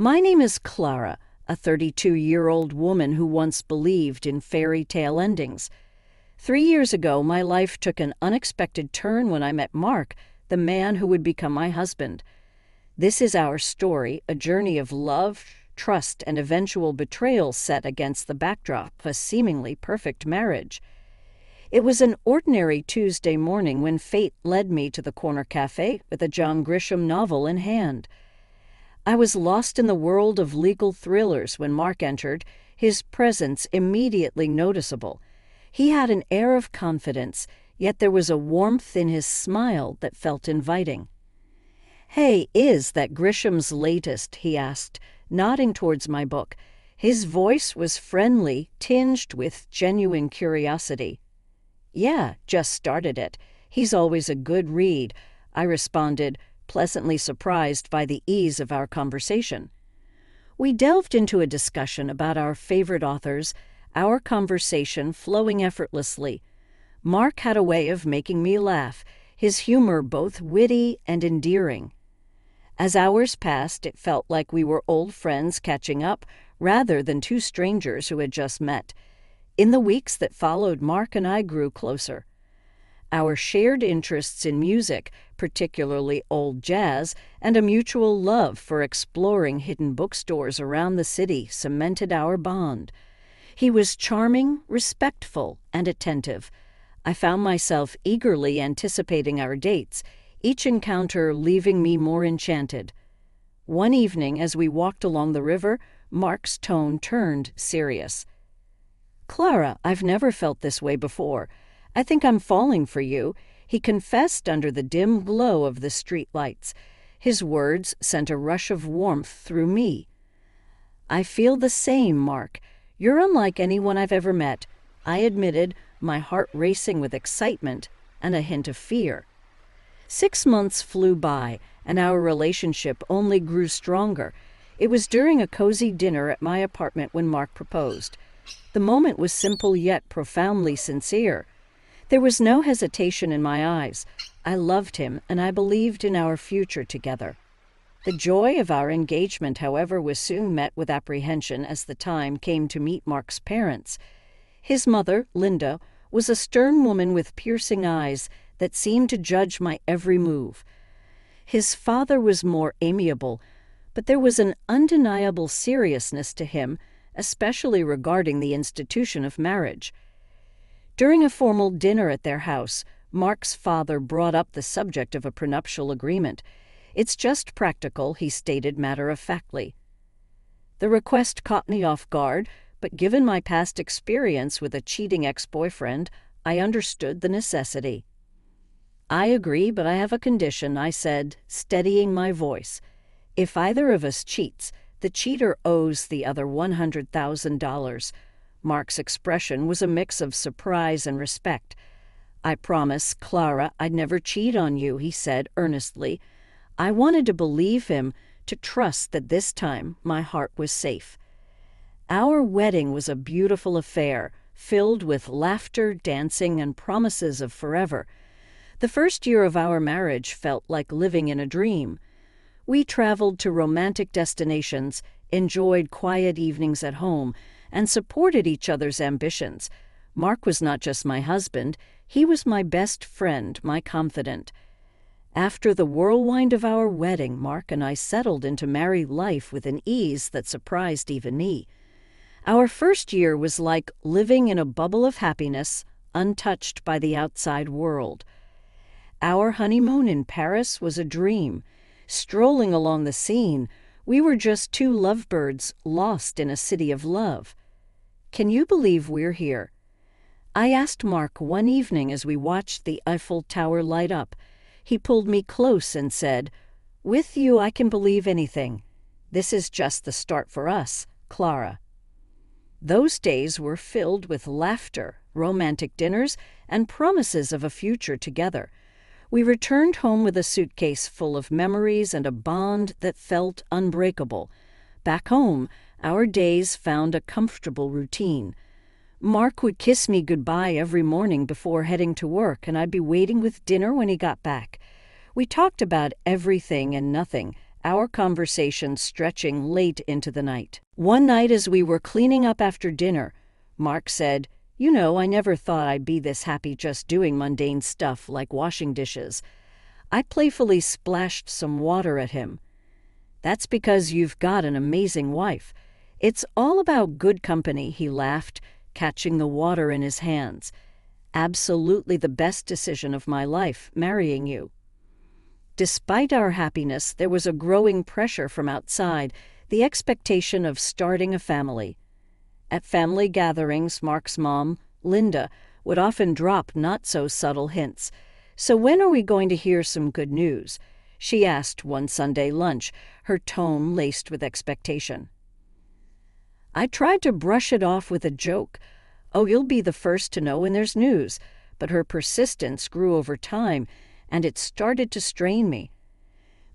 My name is Clara, a 32-year-old woman who once believed in fairy tale endings. 3 years ago, my life took an unexpected turn when I met Mark, the man who would become my husband. This is our story, a journey of love, trust, and eventual betrayal set against the backdrop of a seemingly perfect marriage. It was an ordinary Tuesday morning when fate led me to the corner cafe with a John Grisham novel in hand. I was lost in the world of legal thrillers when Mark entered, his presence immediately noticeable. He had an air of confidence, yet there was a warmth in his smile that felt inviting. "Hey, is that Grisham's latest?" he asked, nodding towards my book. His voice was friendly, tinged with genuine curiosity. "Yeah, just started it. He's always a good read," I responded, pleasantly surprised by the ease of our conversation. We delved into a discussion about our favorite authors, our conversation flowing effortlessly. Mark had a way of making me laugh, his humor both witty and endearing. As hours passed, it felt like we were old friends catching up, rather than two strangers who had just met. In the weeks that followed, Mark and I grew closer. Our shared interests in music, particularly old jazz, and a mutual love for exploring hidden bookstores around the city cemented our bond. He was charming, respectful, and attentive. I found myself eagerly anticipating our dates, each encounter leaving me more enchanted. One evening, as we walked along the river, Mark's tone turned serious. "Clara, I've never felt this way before. I think I'm falling for you," he confessed under the dim glow of the street lights. His words sent a rush of warmth through me. "I feel the same, Mark. You're unlike anyone I've ever met," I admitted, my heart racing with excitement and a hint of fear. 6 months flew by, and our relationship only grew stronger. It was during a cozy dinner at my apartment when Mark proposed. The moment was simple yet profoundly sincere. There was no hesitation in my eyes. I loved him, and I believed in our future together. The joy of our engagement, however, was soon met with apprehension as the time came to meet Mark's parents. His mother, Linda, was a stern woman with piercing eyes that seemed to judge my every move. His father was more amiable, but there was an undeniable seriousness to him, especially regarding the institution of marriage. During a formal dinner at their house, Mark's father brought up the subject of a prenuptial agreement. "It's just practical," he stated matter-of-factly. The request caught me off guard, but given my past experience with a cheating ex-boyfriend, I understood the necessity. "I agree, but I have a condition," I said, steadying my voice. "If either of us cheats, the cheater owes the other $100,000. Mark's expression was a mix of surprise and respect. "I promise, Clara, I'd never cheat on you," he said earnestly. I wanted to believe him, to trust that this time my heart was safe. Our wedding was a beautiful affair, filled with laughter, dancing, and promises of forever. The first year of our marriage felt like living in a dream. We traveled to romantic destinations, enjoyed quiet evenings at home, and supported each other's ambitions. Mark was not just my husband, he was my best friend, my confidant. After the whirlwind of our wedding, Mark and I settled into married life with an ease that surprised even me. Our first year was like living in a bubble of happiness, untouched by the outside world. Our honeymoon in Paris was a dream. Strolling along the Seine, we were just two lovebirds lost in a city of love. "Can you believe we're here?" I asked Mark one evening as we watched the Eiffel Tower light up. He pulled me close and said, "With you I can believe anything. This is just the start for us, Clara." Those days were filled with laughter, romantic dinners, and promises of a future together. We returned home with a suitcase full of memories and a bond that felt unbreakable. Back home, our days found a comfortable routine. Mark would kiss me goodbye every morning before heading to work, and I'd be waiting with dinner when he got back. We talked about everything and nothing, our conversation stretching late into the night. One night as we were cleaning up after dinner, Mark said, "You know, I never thought I'd be this happy just doing mundane stuff like washing dishes." I playfully splashed some water at him. "That's because you've got an amazing wife. It's all about good company," he laughed, catching the water in his hands. "Absolutely the best decision of my life, marrying you." Despite our happiness, there was a growing pressure from outside, the expectation of starting a family. At family gatherings, Mark's mom, Linda, would often drop not-so-subtle hints. "So when are we going to hear some good news?" she asked one Sunday lunch, her tone laced with expectation. I tried to brush it off with a joke. "Oh, you'll be the first to know when there's news." But her persistence grew over time, and it started to strain me.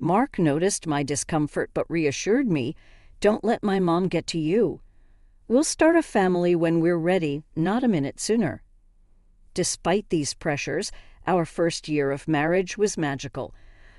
Mark noticed my discomfort but reassured me, "Don't let my mom get to you. We'll start a family when we're ready, not a minute sooner." Despite these pressures, our first year of marriage was magical.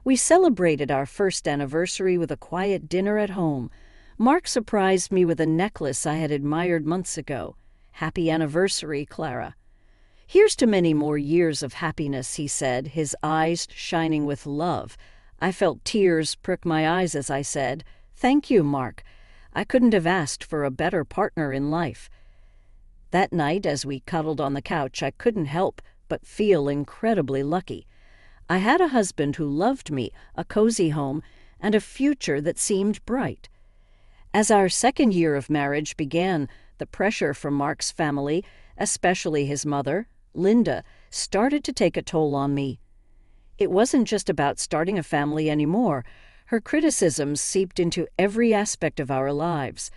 We celebrated our first anniversary with a quiet dinner at home. Mark surprised me with a necklace I had admired months ago. "Happy anniversary, Clara." "Here's to many more years of happiness," he said, his eyes shining with love. I felt tears prick my eyes as I said, "Thank you, Mark. I couldn't have asked for a better partner in life." That night, as we cuddled on the couch, I couldn't help but feel incredibly lucky. I had a husband who loved me, a cozy home, and a future that seemed bright. As our second year of marriage began, the pressure from Mark's family, especially his mother, Linda, started to take a toll on me. It wasn't just about starting a family anymore. Her criticisms seeped into every aspect of our lives.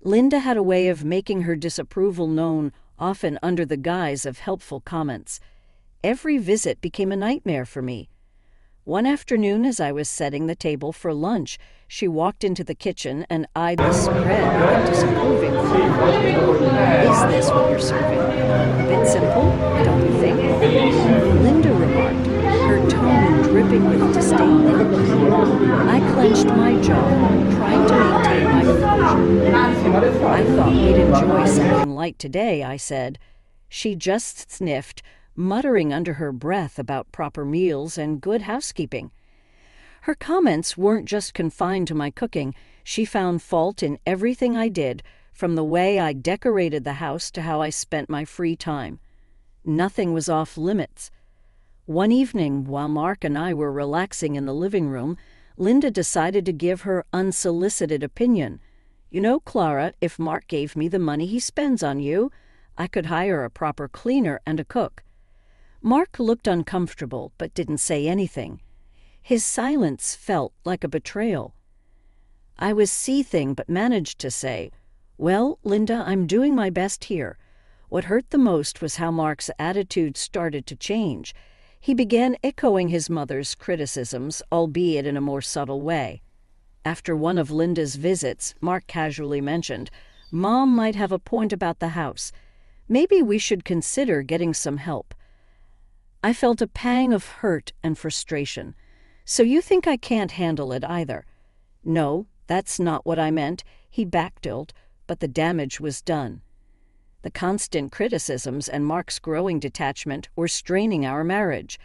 Linda had a way of making her disapproval known, often under the guise of helpful comments. Every visit became a nightmare for me. One afternoon, as I was setting the table for lunch, she walked into the kitchen and eyed the spread with a disapproving frown. "Is this what you're serving? A bit simple, don't you think?" Linda remarked, her tone dripping with disdain. I clenched my jaw, trying to maintain my composure. "I thought we'd enjoy something light today," I said. She just sniffed, muttering under her breath about proper meals and good housekeeping. Her comments weren't just confined to my cooking. She found fault in everything I did, from the way I decorated the house to how I spent my free time. Nothing was off limits. One evening, while Mark and I were relaxing in the living room, Linda decided to give her unsolicited opinion. "You know, Clara, if Mark gave me the money he spends on you, I could hire a proper cleaner and a cook." Mark looked uncomfortable but didn't say anything. His silence felt like a betrayal. I was seething but managed to say, "Well, Linda, I'm doing my best here." What hurt the most was how Mark's attitude started to change. He began echoing his mother's criticisms, albeit in a more subtle way. After one of Linda's visits, Mark casually mentioned, "Mom might have a point about the house. Maybe we should consider getting some help." I felt a pang of hurt and frustration. "So you think I can't handle it either?" "No, that's not what I meant," he backdilled, but the damage was done. The constant criticisms and Mark's growing detachment were straining our marriage.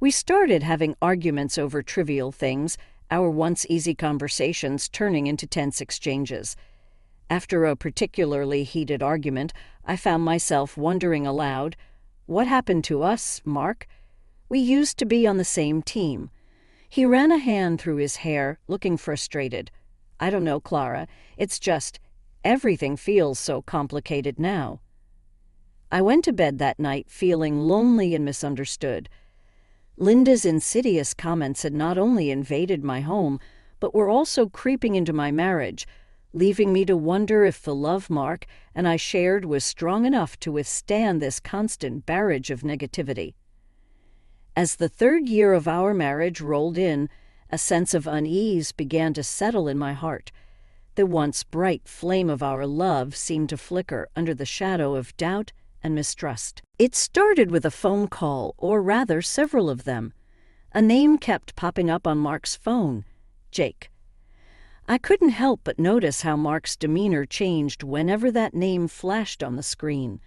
We started having arguments over trivial things, our once easy conversations turning into tense exchanges. After a particularly heated argument, I found myself wondering aloud, "What happened to us, Mark? We used to be on the same team." He ran a hand through his hair, looking frustrated. "I don't know, Clara. It's just, everything feels so complicated now." I went to bed that night feeling lonely and misunderstood. Linda's insidious comments had not only invaded my home, but were also creeping into my marriage, leaving me to wonder if the love Mark and I shared was strong enough to withstand this constant barrage of negativity. As the third year of our marriage rolled in, a sense of unease began to settle in my heart. The once bright flame of our love seemed to flicker under the shadow of doubt and mistrust. It started with a phone call, or rather several of them. A name kept popping up on Mark's phone, Jake. I couldn't help but notice how Mark's demeanor changed whenever that name flashed on the screen.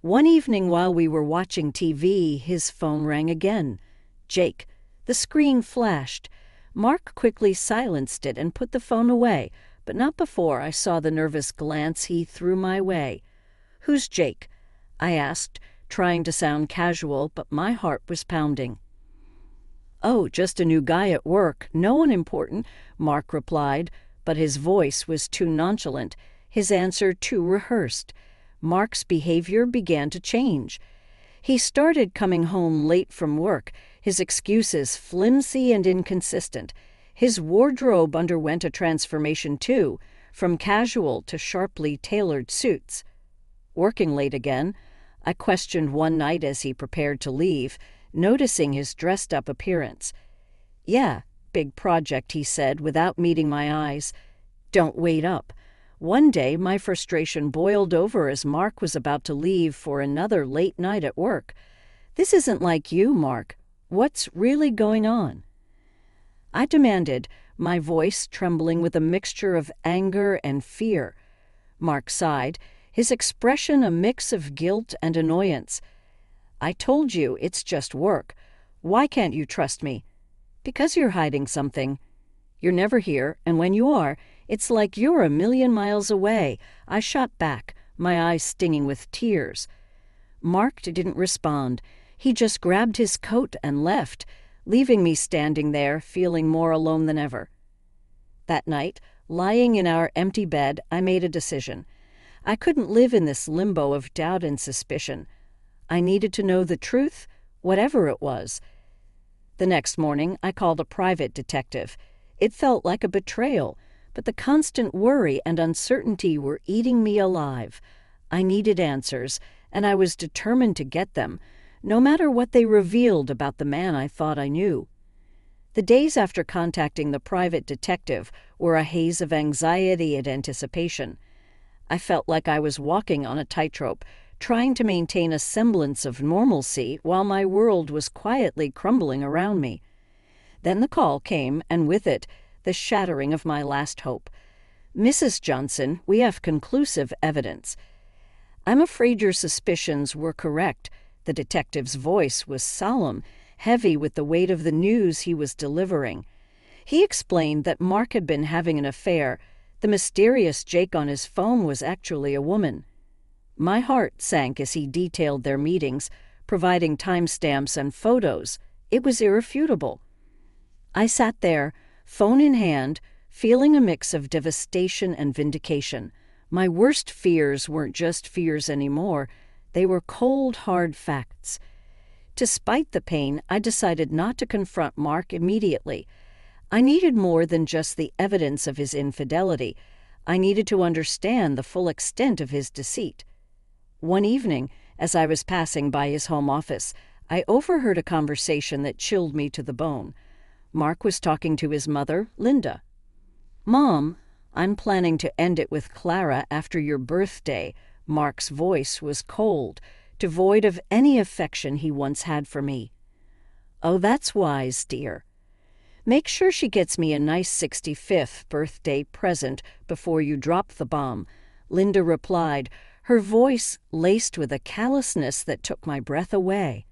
One evening while we were watching TV, his phone rang again. Jake. The screen flashed. Mark quickly silenced it and put the phone away, but not before I saw the nervous glance he threw my way. "Who's Jake?" I asked, trying to sound casual, but my heart was pounding. "Oh, just a new guy at work, no one important," Mark replied, but his voice was too nonchalant, his answer too rehearsed. Mark's behavior began to change. He started coming home late from work, his excuses flimsy and inconsistent. His wardrobe underwent a transformation too, from casual to sharply tailored suits. Working late again, I questioned one night as he prepared to leave, noticing his dressed-up appearance. "Yeah, big project," he said without meeting my eyes. "Don't wait up." One day, my frustration boiled over as Mark was about to leave for another late night at work. "This isn't like you, Mark. What's really going on?" I demanded, my voice trembling with a mixture of anger and fear. Mark sighed, his expression a mix of guilt and annoyance. "I told you it's just work. Why can't you trust me?" "Because you're hiding something. You're never here, and when you are, it's like you're a million miles away," I shot back, my eyes stinging with tears. Mark didn't respond. He just grabbed his coat and left, leaving me standing there, feeling more alone than ever. That night, lying in our empty bed, I made a decision. I couldn't live in this limbo of doubt and suspicion. I needed to know the truth, whatever it was. The next morning, I called a private detective. It felt like a betrayal, but the constant worry and uncertainty were eating me alive. I needed answers, and I was determined to get them, no matter what they revealed about the man I thought I knew. The days after contacting the private detective were a haze of anxiety and anticipation. I felt like I was walking on a tightrope, trying to maintain a semblance of normalcy while my world was quietly crumbling around me. Then the call came, and with it, the shattering of my last hope. "Mrs. Johnson, we have conclusive evidence." "I'm afraid your suspicions were correct." The detective's voice was solemn, heavy with the weight of the news he was delivering. He explained that Mark had been having an affair. The mysterious Jake on his phone was actually a woman. My heart sank as he detailed their meetings, providing timestamps and photos. It was irrefutable. I sat there, phone in hand, feeling a mix of devastation and vindication. My worst fears weren't just fears anymore. They were cold, hard facts. Despite the pain, I decided not to confront Mark immediately. I needed more than just the evidence of his infidelity. I needed to understand the full extent of his deceit. One evening, as I was passing by his home office, I overheard a conversation that chilled me to the bone. Mark was talking to his mother, Linda. "Mom, I'm planning to end it with Clara after your birthday." Mark's voice was cold, devoid of any affection he once had for me. "Oh, that's wise, dear. Make sure she gets me a nice 65th birthday present before you drop the bomb," Linda replied, her voice laced with a callousness that took my breath away.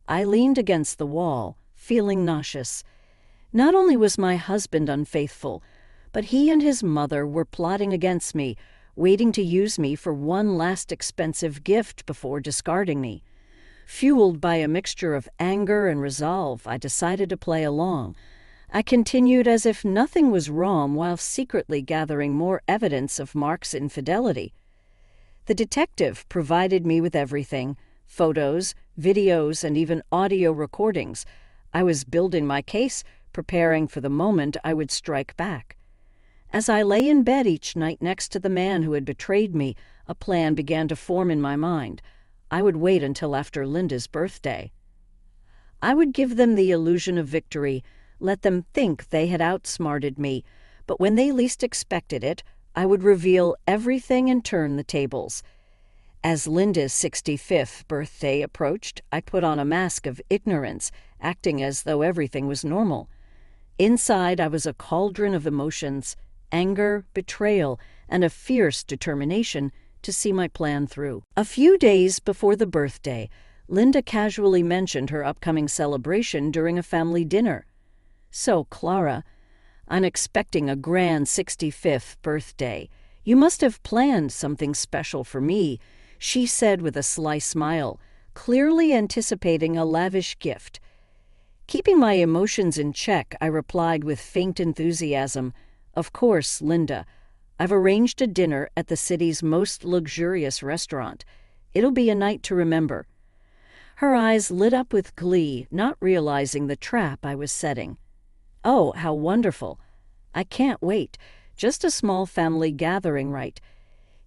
I leaned against the wall, feeling nauseous. Not only was my husband unfaithful, but he and his mother were plotting against me, waiting to use me for one last expensive gift before discarding me. Fueled by a mixture of anger and resolve, I decided to play along. I continued as if nothing was wrong while secretly gathering more evidence of Mark's infidelity. The detective provided me with everything: photos, videos, and even audio recordings. I was building my case, preparing for the moment I would strike back. As I lay in bed each night next to the man who had betrayed me, a plan began to form in my mind. I would wait until after Linda's birthday. I would give them the illusion of victory, let them think they had outsmarted me, but when they least expected it, I would reveal everything and turn the tables. As Linda's 65th birthday approached, I put on a mask of ignorance, acting as though everything was normal. Inside, I was a cauldron of emotions, anger, betrayal, and a fierce determination to see my plan through. A few days before the birthday, Linda casually mentioned her upcoming celebration during a family dinner. "So, Clara, I'm expecting a grand 65th birthday. You must have planned something special for me," she said with a sly smile, clearly anticipating a lavish gift. Keeping my emotions in check, I replied with faint enthusiasm, "Of course, Linda. I've arranged a dinner at the city's most luxurious restaurant. It'll be a night to remember." Her eyes lit up with glee, not realizing the trap I was setting. "Oh, how wonderful. I can't wait. Just a small family gathering, right?"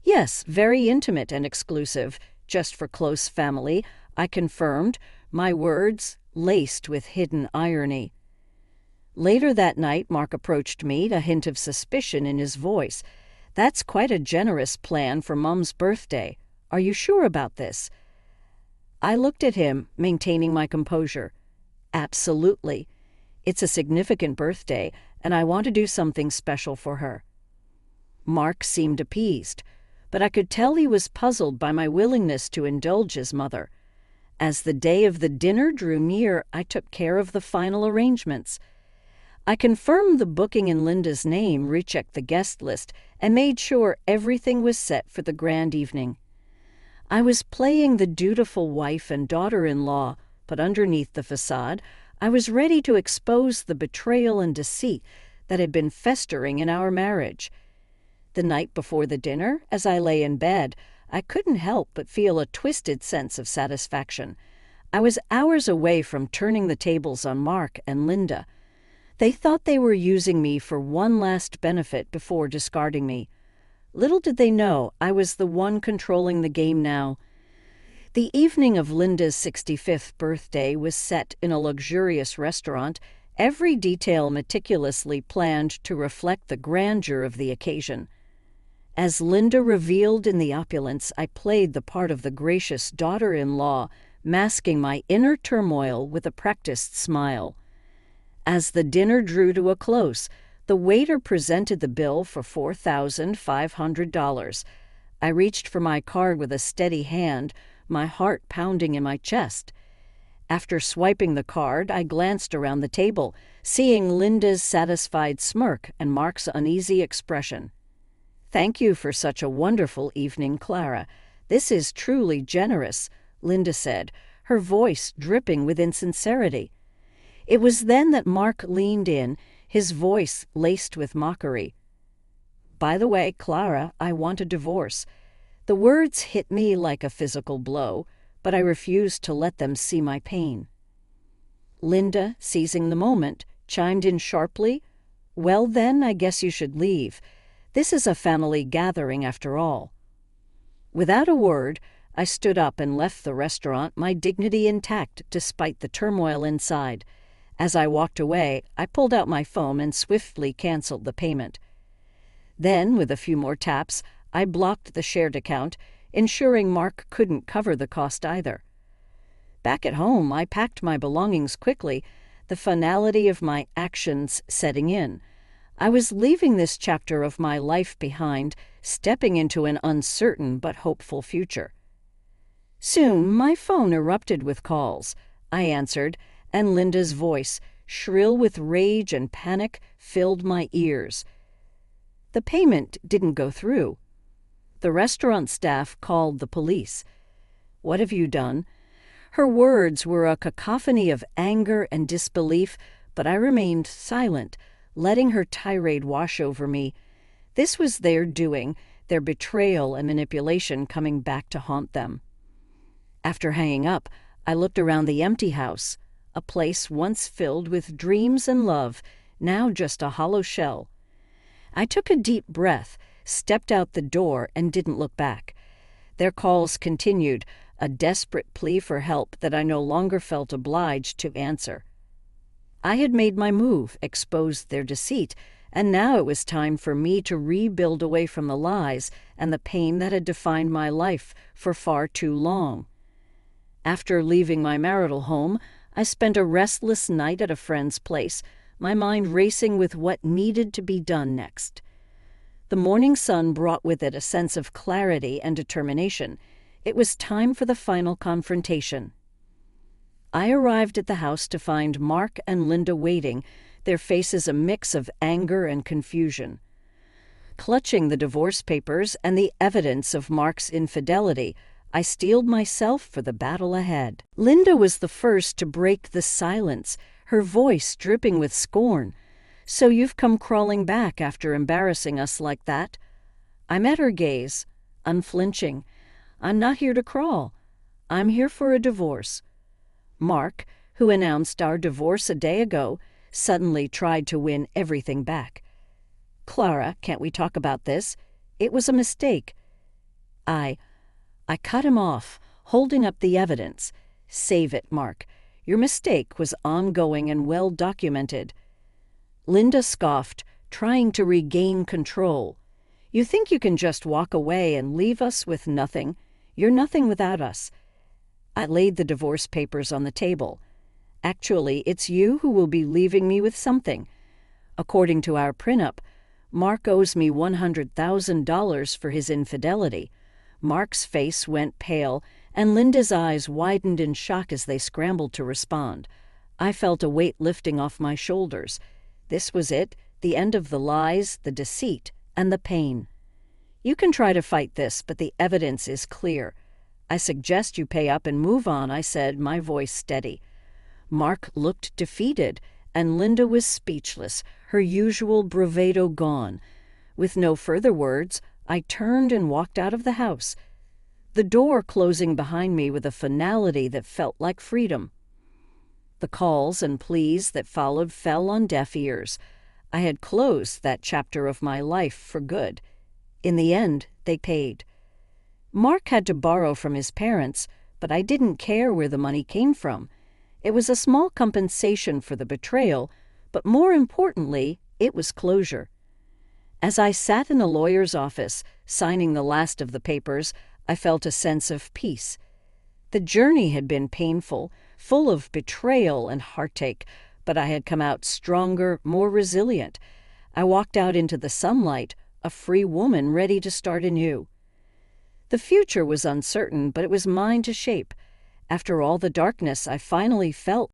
"Yes, very intimate and exclusive, just for close family," I confirmed, my words laced with hidden irony. Later that night, Mark approached me, a hint of suspicion in his voice. "That's quite a generous plan for Mom's birthday. Are you sure about this?" I looked at him, maintaining my composure. "Absolutely. It's a significant birthday, and I want to do something special for her." Mark seemed appeased, but I could tell he was puzzled by my willingness to indulge his mother. As the day of the dinner drew near, I took care of the final arrangements. I confirmed the booking in Linda's name, rechecked the guest list, and made sure everything was set for the grand evening. I was playing the dutiful wife and daughter-in-law, but underneath the facade, I was ready to expose the betrayal and deceit that had been festering in our marriage. The night before the dinner, as I lay in bed, I couldn't help but feel a twisted sense of satisfaction. I was hours away from turning the tables on Mark and Linda. They thought they were using me for one last benefit before discarding me. Little did they know I was the one controlling the game now. The evening of Linda's 65th birthday was set in a luxurious restaurant, every detail meticulously planned to reflect the grandeur of the occasion. As Linda revealed in the opulence, I played the part of the gracious daughter-in-law, masking my inner turmoil with a practiced smile. As the dinner drew to a close, the waiter presented the bill for $4,500. I reached for my card with a steady hand, my heart pounding in my chest. After swiping the card, I glanced around the table, seeing Linda's satisfied smirk and Mark's uneasy expression. "Thank you for such a wonderful evening, Clara. This is truly generous," Linda said, her voice dripping with insincerity. It was then that Mark leaned in, his voice laced with mockery. "By the way, Clara, I want a divorce." The words hit me like a physical blow, but I refused to let them see my pain. Linda, seizing the moment, chimed in sharply, "Well then, I guess you should leave. This is a family gathering after all." Without a word, I stood up and left the restaurant, my dignity intact despite the turmoil inside. As I walked away, I pulled out my phone and swiftly canceled the payment. Then, with a few more taps, I blocked the shared account, ensuring Mark couldn't cover the cost either. Back at home, I packed my belongings quickly, the finality of my actions setting in. I was leaving this chapter of my life behind, stepping into an uncertain but hopeful future. Soon, my phone erupted with calls. I answered, and Linda's voice, shrill with rage and panic, filled my ears. The payment didn't go through. The restaurant staff called the police. "What have you done?" Her words were a cacophony of anger and disbelief, but I remained silent, letting her tirade wash over me. This was their doing, their betrayal and manipulation coming back to haunt them. After hanging up, I looked around the empty house, a place once filled with dreams and love, now just a hollow shell. I took a deep breath, stepped out the door, and didn't look back. Their calls continued, a desperate plea for help that I no longer felt obliged to answer. I had made my move, exposed their deceit, and now it was time for me to rebuild away from the lies and the pain that had defined my life for far too long. After leaving my marital home, I spent a restless night at a friend's place, my mind racing with what needed to be done next. The morning sun brought with it a sense of clarity and determination. It was time for the final confrontation. I arrived at the house to find Mark and Linda waiting, their faces a mix of anger and confusion. Clutching the divorce papers and the evidence of Mark's infidelity, I steeled myself for the battle ahead. Linda was the first to break the silence, her voice dripping with scorn. "So you've come crawling back after embarrassing us like that?" I met her gaze, unflinching. "I'm not here to crawl. I'm here for a divorce." Mark, who announced our divorce a day ago, suddenly tried to win everything back. "Clara, can't we talk about this? It was a mistake." I cut him off, holding up the evidence. "Save it, Mark. Your mistake was ongoing and well documented." Linda scoffed, trying to regain control. "You think you can just walk away and leave us with nothing? You're nothing without us." I laid the divorce papers on the table. "Actually, it's you who will be leaving me with something. According to our prenup, Mark owes me $100,000 for his infidelity." Mark's face went pale, and Linda's eyes widened in shock as they scrambled to respond. I felt a weight lifting off my shoulders. This was it, the end of the lies, the deceit, and the pain. "You can try to fight this, but the evidence is clear. I suggest you pay up and move on," I said, my voice steady. Mark looked defeated, and Linda was speechless, her usual bravado gone. With no further words, I turned and walked out of the house, the door closing behind me with a finality that felt like freedom. The calls and pleas that followed fell on deaf ears. I had closed that chapter of my life for good. In the end, they paid. Mark had to borrow from his parents, but I didn't care where the money came from. It was a small compensation for the betrayal, but more importantly, it was closure. As I sat in a lawyer's office, signing the last of the papers, I felt a sense of peace. The journey had been painful, full of betrayal and heartache, but I had come out stronger, more resilient. I walked out into the sunlight, a free woman ready to start anew. The future was uncertain, but it was mine to shape. After all the darkness, I finally felt